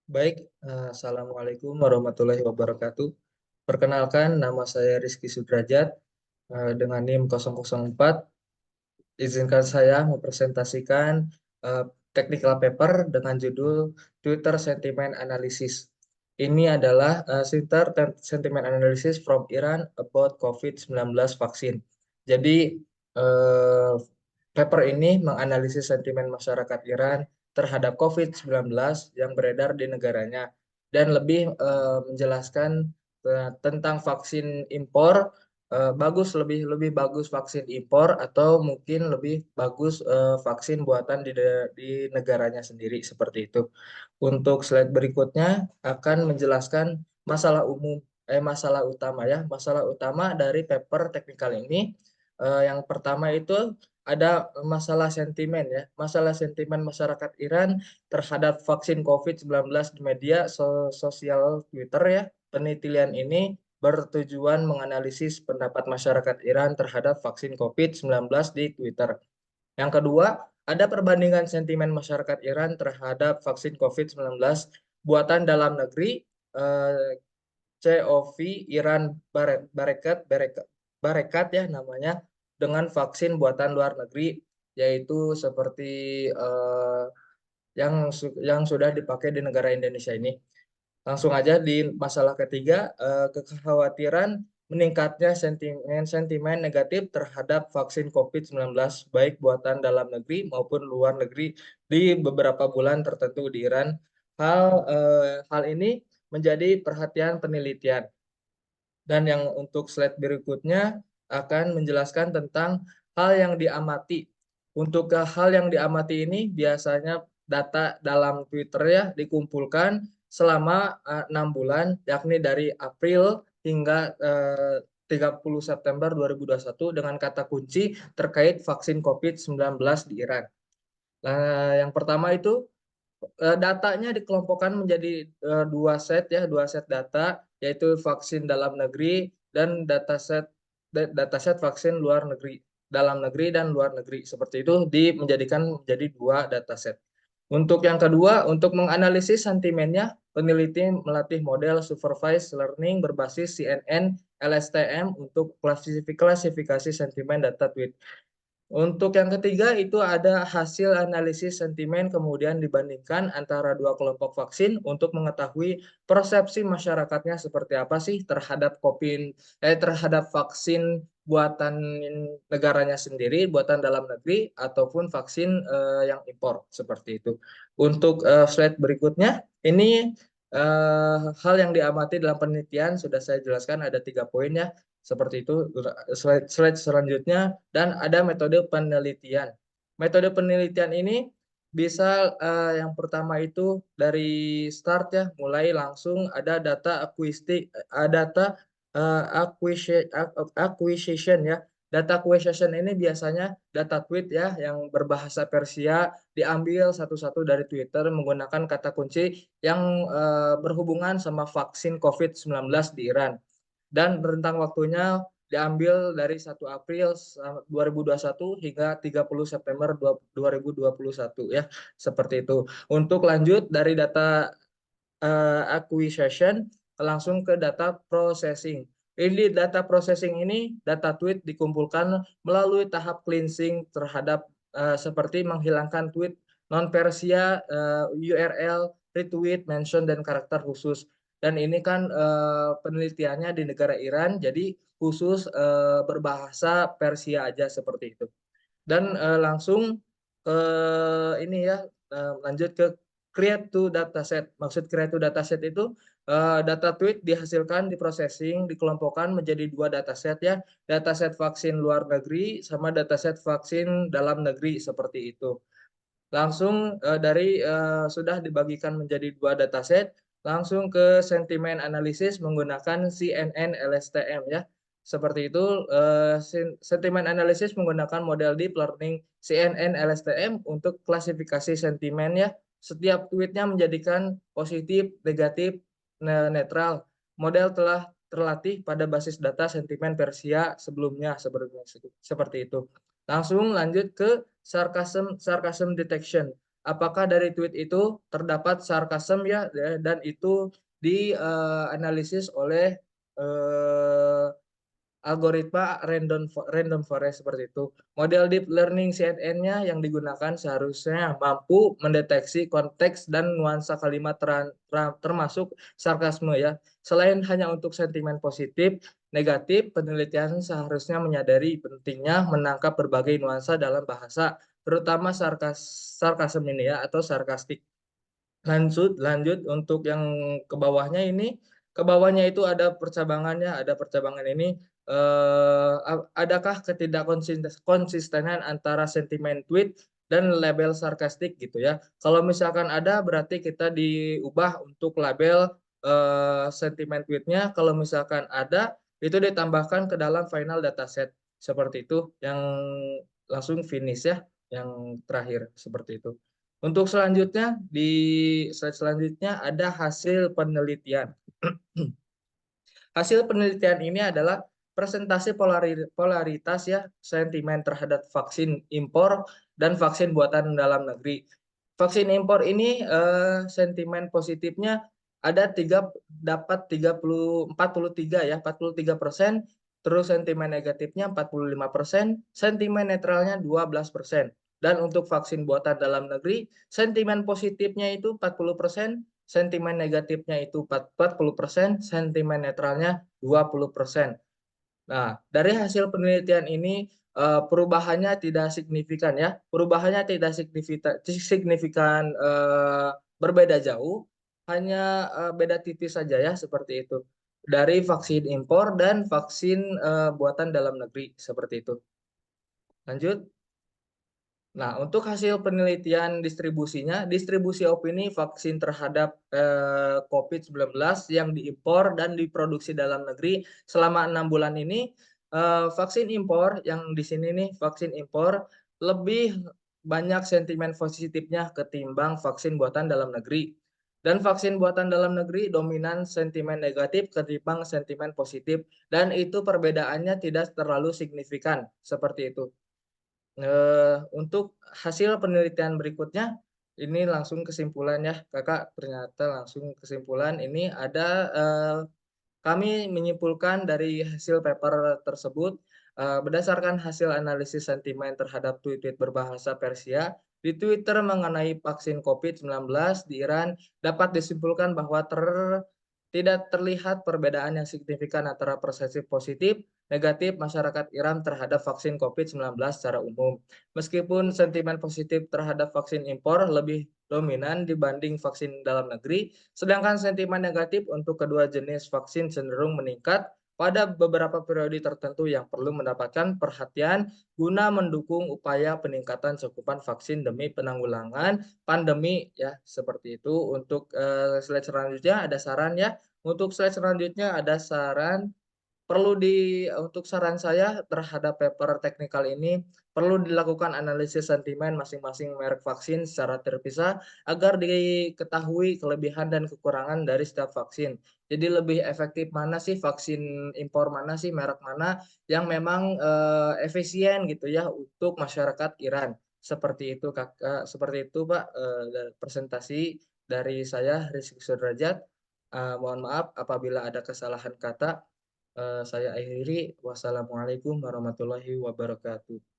Baik, Assalamualaikum warahmatullahi wabarakatuh. Perkenalkan, nama saya Rizky Sudrajat dengan NIM 004. Izinkan saya mempresentasikan eh, technical paper dengan judul Twitter Sentiment Analysis. Ini adalah Sentiment Analysis from Iran about COVID-19 Vaccine. Jadi, eh, paper ini menganalisis sentimen masyarakat Iran terhadap COVID-19 yang beredar di negaranya dan lebih menjelaskan tentang vaksin impor. Bagus, lebih lebih bagus vaksin impor atau mungkin lebih bagus vaksin buatan di negaranya sendiri seperti itu. Untuk slide berikutnya akan menjelaskan masalah umum, masalah utama ya, masalah utama dari paper teknikal ini. Yang pertama itu ada masalah sentimen ya, masalah sentimen masyarakat Iran terhadap vaksin COVID-19 di media sosial Twitter ya. Penelitian ini bertujuan menganalisis pendapat masyarakat Iran terhadap vaksin COVID-19 di Twitter. Yang kedua, ada perbandingan sentimen masyarakat Iran terhadap vaksin COVID-19 buatan dalam negeri, eh, COV Iran Barekat ya namanya, dengan vaksin buatan luar negeri, yaitu seperti eh, yang sudah dipakai di negara Indonesia ini. Langsung aja di masalah ketiga, kekhawatiran meningkatnya sentimen negatif terhadap vaksin COVID-19 baik buatan dalam negeri maupun luar negeri di beberapa bulan tertentu di Iran. Hal ini menjadi perhatian penelitian. Dan yang untuk slide berikutnya akan menjelaskan tentang hal yang diamati. Untuk hal yang diamati ini biasanya data dalam Twitter ya dikumpulkan selama 6 bulan, yakni dari April hingga 30 September 2021 dengan kata kunci terkait vaksin COVID-19 di Iran. Nah, yang pertama itu datanya dikelompokkan menjadi dua set data, yaitu vaksin dalam negeri dan dataset vaksin luar negeri, dalam negeri dan luar negeri. Seperti itu menjadikan menjadi dua dataset. Untuk yang kedua, untuk menganalisis sentimennya, peneliti melatih model supervised learning berbasis CNN LSTM untuk klasifikasi sentimen data tweet. Untuk yang ketiga itu ada hasil analisis sentimen kemudian dibandingkan antara dua kelompok vaksin untuk mengetahui persepsi masyarakatnya seperti apa sih terhadap vaksin buatan negaranya sendiri, buatan dalam negeri ataupun vaksin yang impor seperti itu. Untuk slide berikutnya ini hal yang diamati dalam penelitian sudah saya jelaskan ada 3 poin ya. Seperti itu. Slide selanjutnya dan ada metode penelitian. Metode penelitian ini bisa yang pertama itu dari start ya, mulai langsung ada data acquisition ya. Data acquisition ini biasanya data tweet ya yang berbahasa Persia diambil satu-satu dari Twitter menggunakan kata kunci yang berhubungan sama vaksin COVID-19 di Iran dan rentang waktunya diambil dari 1 April 2021 hingga 30 September 2021 ya, seperti itu. Untuk lanjut dari data acquisition langsung ke data processing. Ini data processing ini data tweet dikumpulkan melalui tahap cleansing terhadap seperti menghilangkan tweet non Persia, URL, retweet, mention dan karakter khusus. Dan ini kan penelitiannya di negara Iran, jadi khusus berbahasa Persia aja seperti itu. Dan langsung ke ini ya, lanjut ke create to dataset. Maksud create to dataset itu data tweet dihasilkan, diprocessing, dikelompokkan menjadi dua dataset ya, dataset vaksin luar negeri sama dataset vaksin dalam negeri seperti itu. Langsung sudah dibagikan menjadi dua dataset, langsung ke sentimen analisis menggunakan CNN LSTM ya. Seperti itu, sentimen analisis menggunakan model deep learning CNN LSTM untuk klasifikasi sentimen ya. Setiap tweetnya menjadikan positif, negatif, netral. Model telah terlatih pada basis data sentimen Persia sebelumnya seperti itu. Langsung lanjut ke sarcasm detection. apakah dari tweet itu terdapat sarkasm ya, dan itu dianalisis oleh eh, algoritma random forest seperti itu. Model deep learning CNN-nya yang digunakan seharusnya mampu mendeteksi konteks dan nuansa kalimat termasuk sarkasme ya. Selain hanya untuk sentimen positif, negatif, penelitian seharusnya menyadari pentingnya menangkap berbagai nuansa dalam bahasa, terutama sarkasme ini ya atau sarkastik. Lanjut untuk yang ke bawahnya ini, ke bawahnya itu ada percabangannya, ada percabangan ini adakah ketidakkonsistenan antara sentimen tweet dan label sarkastik gitu ya. Kalau misalkan ada berarti kita diubah untuk label sentimen tweetnya, kalau misalkan ada itu ditambahkan ke dalam final dataset seperti itu yang langsung finish ya, yang terakhir seperti itu. Untuk selanjutnya, di slide selanjutnya ada hasil penelitian. Hasil penelitian ini adalah presentasi polaritas ya, sentimen terhadap vaksin impor dan vaksin buatan dalam negeri. Vaksin impor ini sentimen positifnya ada dapat 43 ya, 43%, terus sentimen negatifnya 45%, sentimen netralnya 12%. Dan untuk vaksin buatan dalam negeri, sentimen positifnya itu 40%, sentimen negatifnya itu 40%, sentimen netralnya 20%. Nah, dari hasil penelitian ini perubahannya tidak signifikan ya. Perubahannya tidak signifikan berbeda jauh, hanya beda tipis saja ya seperti itu. Dari vaksin impor dan vaksin buatan dalam negeri seperti itu. Lanjut. Nah, untuk hasil penelitian distribusinya, distribusi opini vaksin terhadap COVID-19 yang diimpor dan diproduksi dalam negeri selama 6 bulan ini, vaksin impor yang di sini nih, vaksin impor lebih banyak sentimen positifnya ketimbang vaksin buatan dalam negeri. Dan vaksin buatan dalam negeri dominan sentimen negatif ketimbang sentimen positif, dan itu perbedaannya tidak terlalu signifikan, seperti itu. Untuk hasil penelitian berikutnya, ini langsung kesimpulan ya, Kakak. Ternyata langsung kesimpulan ini ada kami menyimpulkan dari hasil paper tersebut berdasarkan hasil analisis sentimen terhadap tweet-tweet berbahasa Persia di Twitter mengenai vaksin COVID-19 di Iran dapat disimpulkan bahwa tidak terlihat perbedaan yang signifikan antara persepsi positif negatif masyarakat Iran terhadap vaksin COVID-19 secara umum. Meskipun sentimen positif terhadap vaksin impor lebih dominan dibanding vaksin dalam negeri, sedangkan sentimen negatif untuk kedua jenis vaksin cenderung meningkat pada beberapa periode tertentu yang perlu mendapatkan perhatian guna mendukung upaya peningkatan cakupan vaksin demi penanggulangan pandemi ya, seperti itu. Untuk slide selanjutnya ada saran ya. Untuk slide selanjutnya ada saran untuk saran saya terhadap paper teknikal ini, perlu dilakukan analisis sentimen masing-masing merek vaksin secara terpisah agar diketahui kelebihan dan kekurangan dari setiap vaksin. Jadi lebih efektif mana sih vaksin impor, mana sih merek mana yang memang efisien gitu ya untuk masyarakat Iran. Seperti itu Kakak, seperti itu Pak, presentasi dari saya Rizky Sudrajat. Mohon maaf apabila ada kesalahan kata. Saya akhiri. Wassalamualaikum warahmatullahi wabarakatuh.